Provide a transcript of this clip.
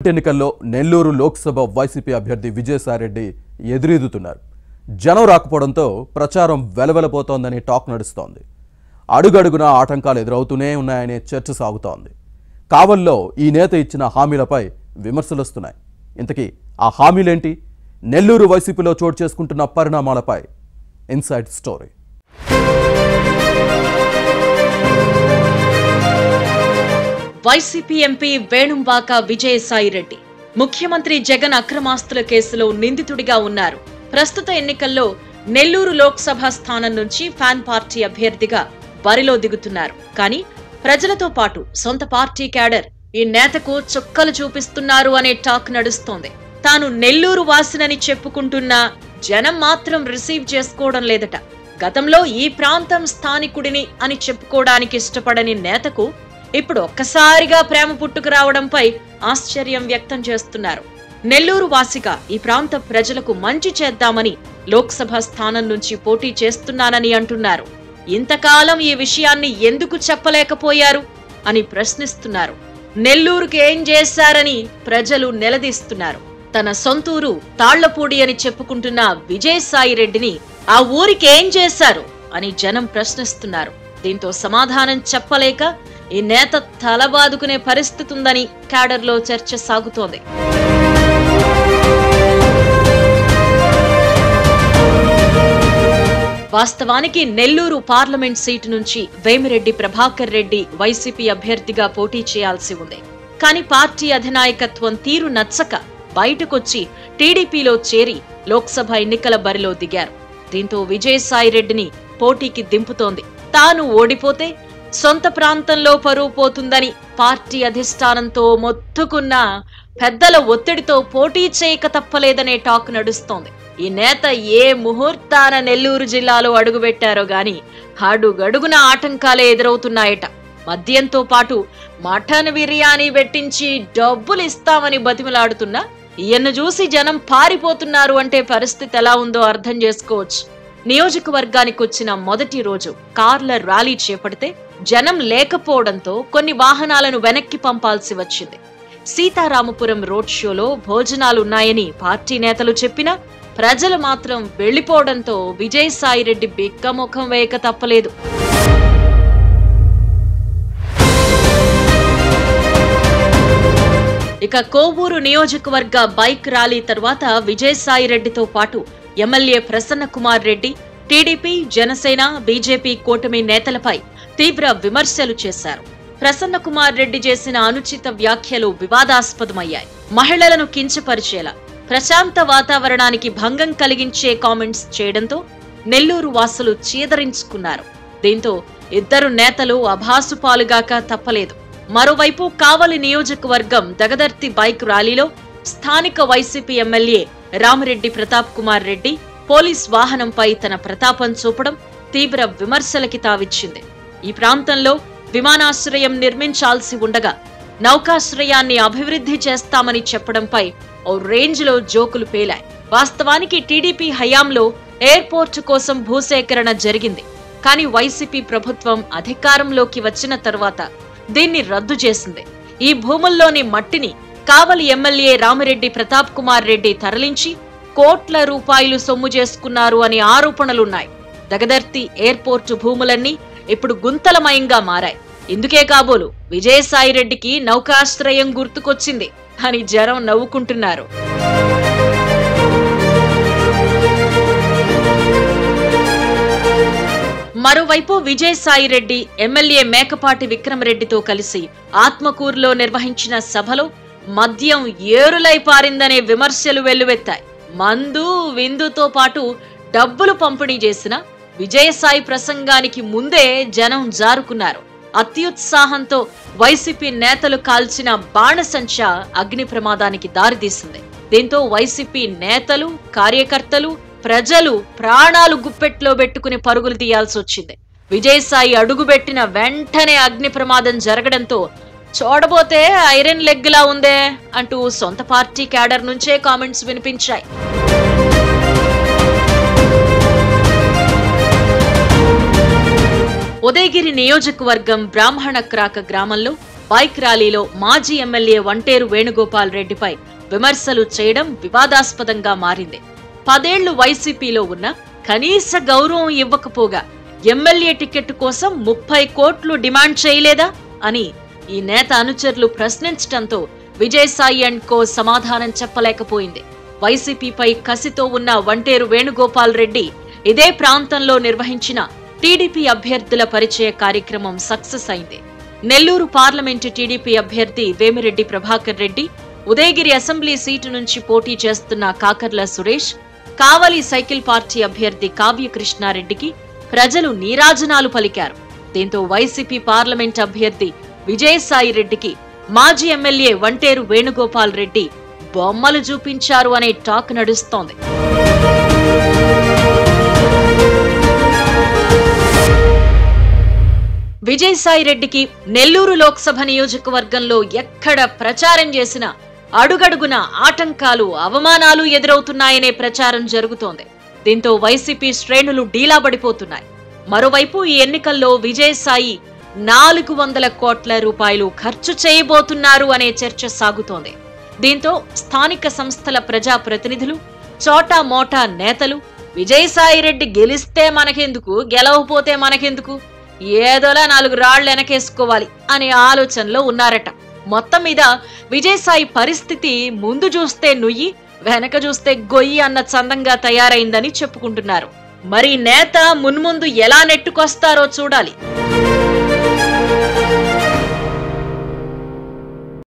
ఎన్నికల్లో నెల్లూరు లోక్సభ వైసీపీ అభ్యర్థి విజయసాయిరెడ్డి ఎదురీదుతున్నారు. జనం రాకపోవడంతో ప్రచారం వెలవెలపోతోందని టాక్ నడుస్తోంది. అడుగడుగున ఆటంకాలు ఎదురవుతూనే ఉన్నాయనే చర్చ సాగుతోంది. కావల్లో ఈ నేత ఇచ్చిన హామీలపై విమర్శలు వస్తున్నాయి. ఇంతకీ ఆ హామీలేంటి? నెల్లూరు వైసీపీలో చోటు చేసుకుంటున్న పరిణామాలపై inside story. YCP MP Venumbaka Vijayasai Reddy ముఖ్యమంత్రి జగన్ అక్రమాస్తుల కేసులో నిందితుడిగా ఉన్నారు. ప్రస్తుత ఎన్నికల్లో నెల్లూరు లోక్సభ స్థానం నుంచి ఫ్యాన్ పార్టీ అభ్యర్థిగా బరిలో దిగుతున్నారు. కానీ ప్రజలతో పాటు సొంత పార్టీ క్యాడర్ ఈ నేతకు చుక్కలు చూపిస్తున్నారు అనే టాక్ నడుస్తోంది. తాను నెల్లూరు వాసినని చెప్పుకుంటున్నా జనం మాత్రం రిసీవ్ చేసుకోవడం లేదట. గతంలో ఈ ప్రాంతం స్థానికుడిని అని చెప్పుకోవడానికి ఇష్టపడని నేతకు ఇప్పుడు ఒక్కసారిగా ప్రేమ పుట్టుకు రావడంపై ఆశ్చర్యం వ్యక్తం చేస్తున్నారు. నెల్లూరు వాసిగా ఈ ప్రాంత ప్రజలకు మంచి చేద్దామని లోక్సభ స్థానం నుంచి పోటీ చేస్తున్నానని అంటున్నారు. ఇంతకాలం ఈ విషయాన్ని ఎందుకు చెప్పలేకపోయారు అని ప్రశ్నిస్తున్నారు. నెల్లూరుకి ఏం చేశారని ప్రజలు నిలదీస్తున్నారు. తన సొంతూరు తాళ్లపూడి అని చెప్పుకుంటున్న విజయసాయిరెడ్డిని ఆ ఊరికి ఏం చేశారు అని జనం ప్రశ్నిస్తున్నారు. దీంతో సమాధానం చెప్పలేక ఈ నేత తలబాదుకునే పరిస్థితి ఉందని క్యాడర్లో చర్చ సాగుతోంది. వాస్తవానికి నెల్లూరు పార్లమెంట్ సీటు నుంచి వేమిరెడ్డి ప్రభాకర్ రెడ్డి వైసీపీ అభ్యర్థిగా పోటీ చేయాల్సి ఉంది. కానీ పార్టీ అధినాయకత్వం తీరు నచ్చక బయటకొచ్చి టీడీపీలో చేరి లోక్సభ ఎన్నికల బరిలో దిగారు. దీంతో విజయసాయిరెడ్డిని పోటీకి దింపుతోంది. తాను ఓడిపోతే సొంత ప్రాంతంలో పరువు పోతుందని పార్టీ అధిష్టానంతో మొత్తుకున్న పెద్దల ఒత్తిడితో పోటీ చేయక తప్పలేదనే టాక్ నడుస్తోంది. ఈ నేత ఏ ముహూర్తాన నెల్లూరు జిల్లాలో అడుగుపెట్టారో గాని అడుగడుగున ఆటంకాలే ఎదురవుతున్నాయట. మద్యంతో పాటు మటన్ బిర్యానీ పెట్టించి డబ్బులు ఇస్తామని బతిమలాడుతున్నా ఈయన్ను చూసి జనం పారిపోతున్నారు అంటే పరిస్థితి ఎలా ఉందో అర్థం చేసుకోవచ్చు. నియోజకవర్గానికి వచ్చిన మొదటి రోజు కార్ల ర్యాలీ చేపడితే జనం లేకపోవడంతో కొన్ని వాహనాలను వెనక్కి పంపాల్సి వచ్చింది. సీతారామపురం రోడ్ షోలో భోజనాలున్నాయని పార్టీ నేతలు చెప్పినా ప్రజలు మాత్రం వెళ్లిపోవడంతో విజయసాయిరెడ్డి బిక్కముఖం వేయక తప్పలేదు. ఇక కోవూరు నియోజకవర్గ బైక్ ర్యాలీ తర్వాత విజయసాయిరెడ్డితో పాటు MLA Prasanna Kumar Reddy TDP, Janasena, BJP కూటమి నేతలపై తీవ్ర విమర్శలు చేశారు. ప్రసన్న కుమార్ రెడ్డి చేసిన అనుచిత వ్యాఖ్యలు వివాదాస్పదమయ్యాయి. మహిళలను కించపరిచేలా, ప్రశాంత వాతావరణానికి భంగం కలిగించే కామెంట్స్ చేయడంతో నెల్లూరు వాసులు చీదరించుకున్నారు. దీంతో ఇద్దరు నేతలు అభాసుపాలుగాక తప్పలేదు. మరోవైపు కావలి నియోజకవర్గం దగదర్తి బైక్ ర్యాలీలో స్థానిక YCP MLA Ramireddy Pratap Kumar Reddy police వాహనంపై తన ప్రతాపం చూపడం తీవ్ర విమర్శలకి తావిచ్చింది. ఈ ప్రాంతంలో విమానాశ్రయం నిర్మించాల్సి ఉండగా నౌకాశ్రయాన్ని అభివృద్ధి చేస్తామని చెప్పడంపై ఓ రేంజ్లో జోకులు పేలాయి. వాస్తవానికి టీడీపీ హయాంలో ఎయిర్పోర్టు కోసం భూసేకరణ జరిగింది. కానీ వైసీపీ ప్రభుత్వం అధికారంలోకి వచ్చిన తర్వాత దీన్ని రద్దు చేసింది. ఈ భూముల్లోని మట్టిని కావలి ఎమ్మెల్యే రామిరెడ్డి ప్రతాప్ కుమార్ రెడ్డి తరలించి కోట్ల రూపాయలు సొమ్ము చేసుకున్నారు అనే ఆరోపణలున్నాయి. దగదర్తి ఎయిర్పోర్టు భూములన్నీ ఇప్పుడు గుంతలమయంగా మారాయి. ఇందుకే కాబోలు విజయసాయిరెడ్డికి నౌకాశ్రయం గుర్తుకొచ్చింది అని జనం నవ్వుకుంటున్నారు. మరోవైపు విజయసాయిరెడ్డి ఎమ్మెల్యే మేకపాటి విక్రమరెడ్డితో కలిసి ఆత్మకూరులో నిర్వహించిన సభలో మద్యం ఏరులై పారిందనే విమర్శలు వెల్లువెత్తాయి. మందు విందుతో పాటు డబ్బులు పంపిణీ చేసిన విజయసాయి ప్రసంగానికి ముందే జనం జారుకున్నారు. అత్యుత్సాహంతో వైసీపీ నేతలు కాల్చిన బాణసంచ అగ్ని ప్రమాదానికి దారితీసింది. దీంతో వైసీపీ నేతలు, కార్యకర్తలు, ప్రజలు ప్రాణాలు గుప్పెట్లో పెట్టుకుని పరుగులు తీయాల్సి వచ్చింది. విజయసాయి అడుగుబెట్టిన వెంటనే అగ్ని ప్రమాదం జరగడంతో చూడబోతే ఐరన్ లెగ్ లా ఉందే అంటూ సొంత పార్టీ క్యాడర్ నుంచే కామెంట్స్ వినిపించాయి. ఉదయగిరి నియోజకవర్గం బ్రాహ్మణక్రాక గ్రామంలో బైక్ ర్యాలీలో మాజీ ఎమ్మెల్యే వంటేరు వేణుగోపాల్ రెడ్డిపై విమర్శలు చేయడం వివాదాస్పదంగా మారింది. 10 ఏళ్లు వైసీపీలో ఉన్న కనీస గౌరవం ఇవ్వకపోగా ఎమ్మెల్యే టికెట్ కోసం 30 కోట్లు డిమాండ్ చేయలేదా అని ఈ నేత అనుచరులు ప్రశ్నించడంతో విజయసాయి అండ్ కో సమాధానం చెప్పలేకపోయింది. వైసీపీపై కసితో ఉన్న వంటేరు వేణుగోపాల్ రెడ్డి ఇదే ప్రాంతంలో నిర్వహించిన టీడీపీ అభ్యర్థుల పరిచయ కార్యక్రమం సక్సెస్ అయింది. నెల్లూరు పార్లమెంటు టీడీపీ అభ్యర్థి వేమిరెడ్డి ప్రభాకర్ రెడ్డి, ఉదయగిరి అసెంబ్లీ సీటు నుంచి పోటీ చేస్తున్న కాకర్ల సురేష్, కావలి సైకిల్ పార్టీ అభ్యర్థి కావ్యకృష్ణారెడ్డికి ప్రజలు నీరాజనాలు పలికారు. దీంతో వైసీపీ పార్లమెంట్ అభ్యర్థి విజయసాయి రెడ్డికి మాజీ ఎమ్మెల్యే వంటేరు వేణుగోపాల్ రెడ్డి బొమ్మలు చూపించారు అనే టాక్ నడుస్తోంది. విజయసాయి రెడ్డికి నెల్లూరు లోక్సభ నియోజకవర్గంలో ఎక్కడ ప్రచారం చేసినా అడుగడుగున ఆటంకాలు, అవమానాలు ఎదురవుతున్నాయనే ప్రచారం జరుగుతోంది. దీంతో వైసీపీ శ్రేణులు డీలాబడిపోతున్నాయి. మరోవైపు ఈ ఎన్నికల్లో విజయసాయి 400 కోట్ల రూపాయలు ఖర్చు చేయబోతున్నారు అనే చర్చ సాగుతోంది. దీంతో స్థానిక సంస్థల ప్రజాప్రతినిధులు, చోటా మోటా నేతలు విజయసాయి రెడ్డి గెలిస్తే మనకెందుకు, గెలవపోతే మనకెందుకు, ఏదోలా 4 రాళ్లు వెనకేసుకోవాలి అనే ఆలోచనలో ఉన్నారట. మొత్తం మీద విజయసాయి పరిస్థితి ముందు చూస్తే నుయ్యి, వెనక చూస్తే గొయ్యి అన్న చందంగా తయారైందని చెప్పుకుంటున్నారు. మరి నేత మున్ముందు ఎలా నెట్టుకొస్తారో చూడాలి.